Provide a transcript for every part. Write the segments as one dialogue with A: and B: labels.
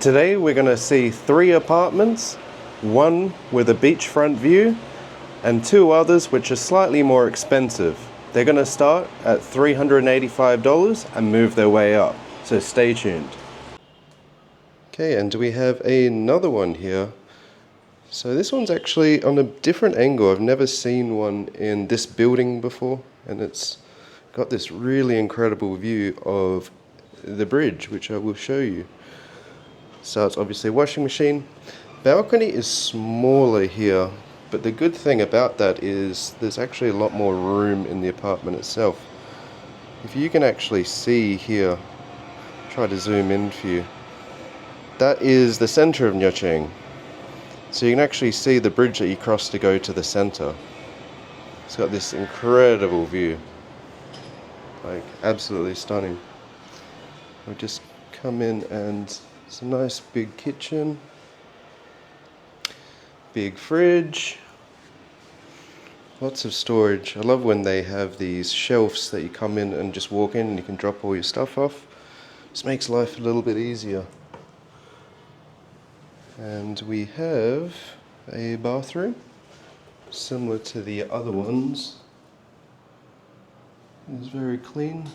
A: Today we're going to see 3 apartments, one with a beachfront view and 2 others which are slightly more expensive. They're going to start at $385 and move their way up, so stay tuned. Okay, and we have another one here. So this one's actually on a different angle. I've never seen one in this building before, and it's got this really incredible view of the bridge, which I will show you. So it's obviously a washing machine. Balcony is smaller here, but the good thing about that is there's actually a lot more room in the apartment itself. If you can actually see here, try to zoom in for you, that is the center of Nha Trang. So you can actually see the bridge that you cross to go to the center. It's got this incredible view, like absolutely stunning. We'll just come in and it's a nice big kitchen, big fridge, lots of storage. I love when they have these shelves that you come in and just walk in and you can drop all your stuff off. This makes life a little bit easier. And we have a bathroom, similar to the other ones. It's very clean.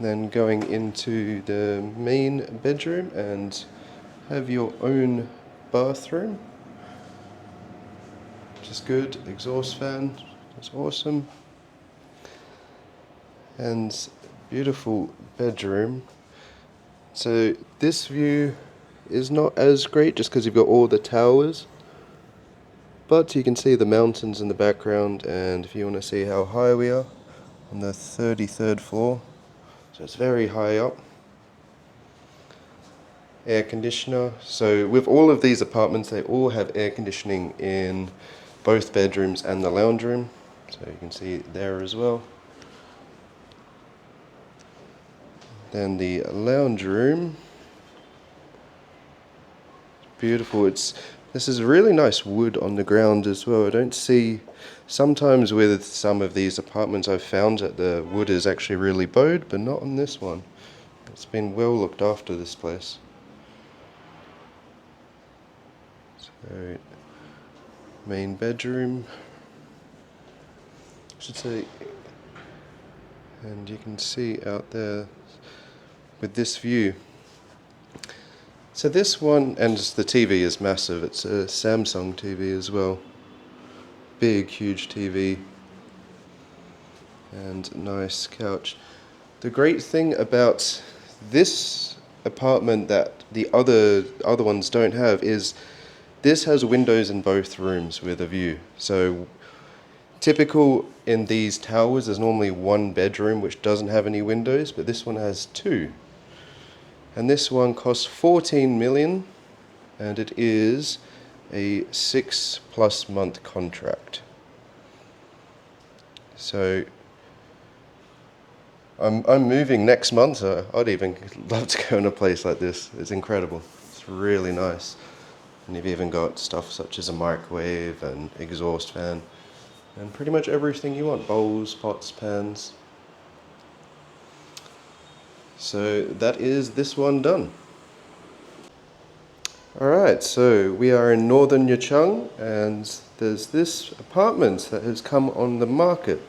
A: Then going into the main bedroom and have your own bathroom. Which is good. Exhaust fan, that's awesome. And beautiful bedroom. So this view is not as great just because you've got all the towers, but you can see the mountains in the background, and if you want to see how high we are, on the 33rd floor. So it's very high up. Air conditioner. So with all of these apartments, they all have air conditioning in both bedrooms and the lounge room. So you can see it there as well. Then the lounge room. Beautiful. This is really nice wood on the ground as well. I don't see, sometimes with some of these apartments I've found that the wood is actually really bowed, but not on this one. It's been well looked after, this place. So, main bedroom, I should say, and you can see out there with this view. So this one, and the TV is massive, it's a Samsung TV as well. Big, huge TV. And nice couch. The great thing about this apartment that the other ones don't have is this has windows in both rooms with a view. So typical in these towers, there's normally one bedroom which doesn't have any windows, but this one has 2. And this one costs 14 million, and it is a 6+ month contract. So I'm moving next month, so I'd even love to go in a place like this. It's incredible. It's really nice. And you've even got stuff such as a microwave and exhaust fan and pretty much everything you want. Bowls, pots, pans. So that is this one done. Alright, so we are in Northern Nha Trang, and there's this apartment that has come on the market.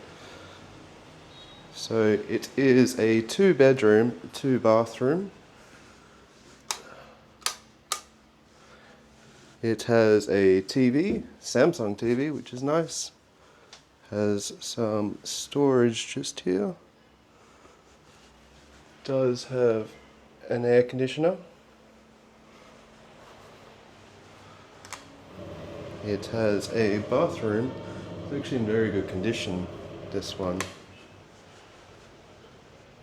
A: So it is a 2-bedroom, 2-bathroom. It has a TV, Samsung TV, which is nice. Has some storage just here. Does have an air conditioner. It has a bathroom. It's actually in very good condition, this one.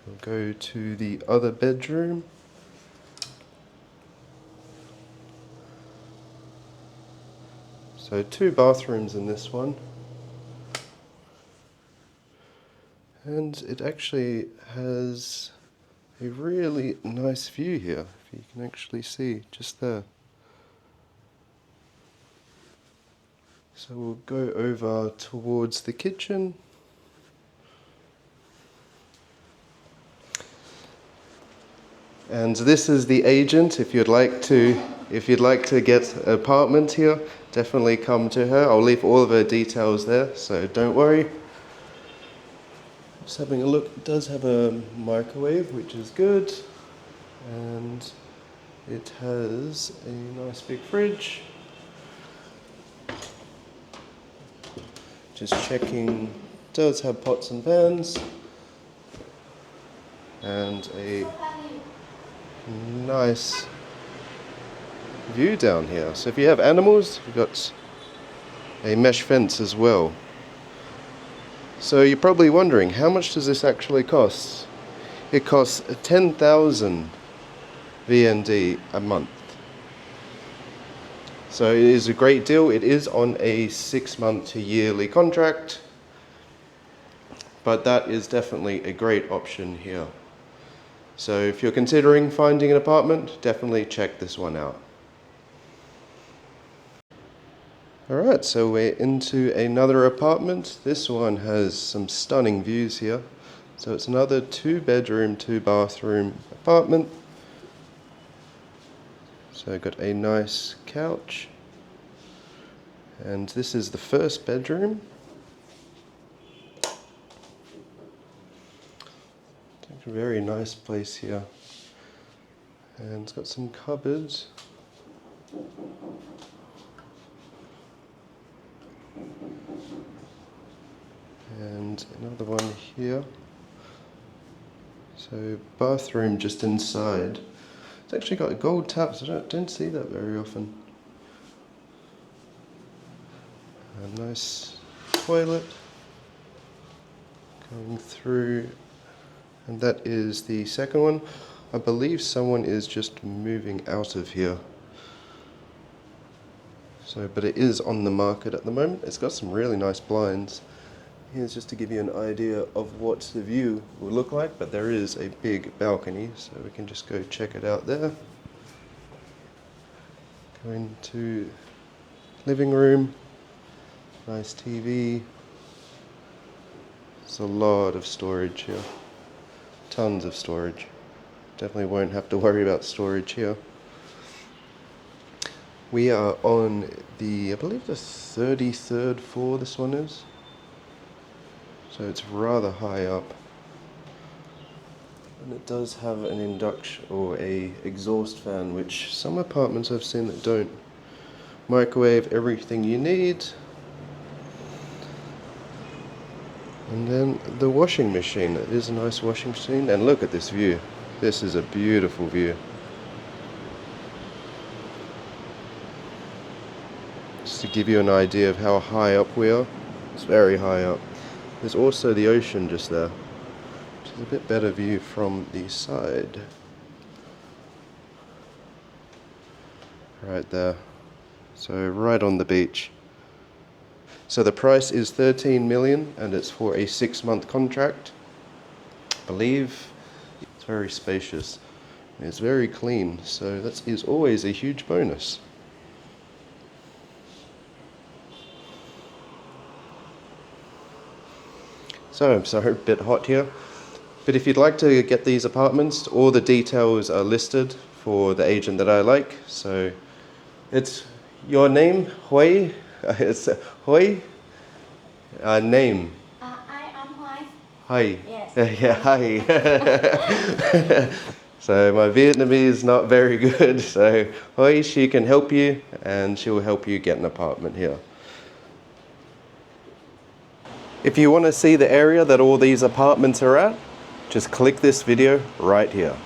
A: We'll go to the other bedroom. So 2 bathrooms in this one. And it actually has a really nice view here, if you can actually see just there. So we'll go over towards the kitchen. And this is the agent. If you'd like to get an apartment here, definitely come to her. I'll leave all of her details there, so don't worry. Just having a look. It does have a microwave, which is good, and it has a nice big fridge. Just checking. Does have pots and pans, and a nice view down here. So if you have animals, you've got a mesh fence as well. So you're probably wondering, how much does this actually cost? It costs 10,000 VND a month. So it is a great deal. It is on a 6-month to yearly contract, but that is definitely a great option here. So if you're considering finding an apartment, definitely check this one out. Alright, so we're into another apartment. This one has some stunning views here. So it's another 2-bedroom, 2-bathroom apartment. So I've got a nice couch. And this is the first bedroom. It's a very nice place here. And it's got some cupboards. And another one here. So bathroom just inside. It's actually got gold taps. I don't see that very often. A nice toilet going through, and that is the second one. I believe someone is just moving out of here. So, but it is on the market at the moment. It's got some really nice blinds. Here's just to give you an idea of what the view will look like, but there is a big balcony, so we can just go check it out there. Go into living room, nice TV. There's a lot of storage here, tons of storage. Definitely won't have to worry about storage here. We are on the, I believe the 33rd floor this one is. So it's rather high up. And it does have an induction or a exhaust fan, which some apartments I've seen that don't. Microwave, everything you need. And then the washing machine. It is a nice washing machine. And look at this view. This is a beautiful view. Just to give you an idea of how high up we are. It's very high up. There's also the ocean just there, which is a bit better view from the side. Right there. So right on the beach. So the price is 13 million and it's for a 6-month contract. I believe it's very spacious. It's very clean, so that is always a huge bonus. So I'm sorry, a bit hot here. But if you'd like to get these apartments, all the details are listed for the agent that I like. So it's your name, Hoai. It's Hoai. Name.
B: I am Hoai.
A: Hi.
B: Yes.
A: Yeah, hi. So my Vietnamese is not very good. So Hoai, she can help you and she will help you get an apartment here. If you want to see the area that all these apartments are at, just click this video right here.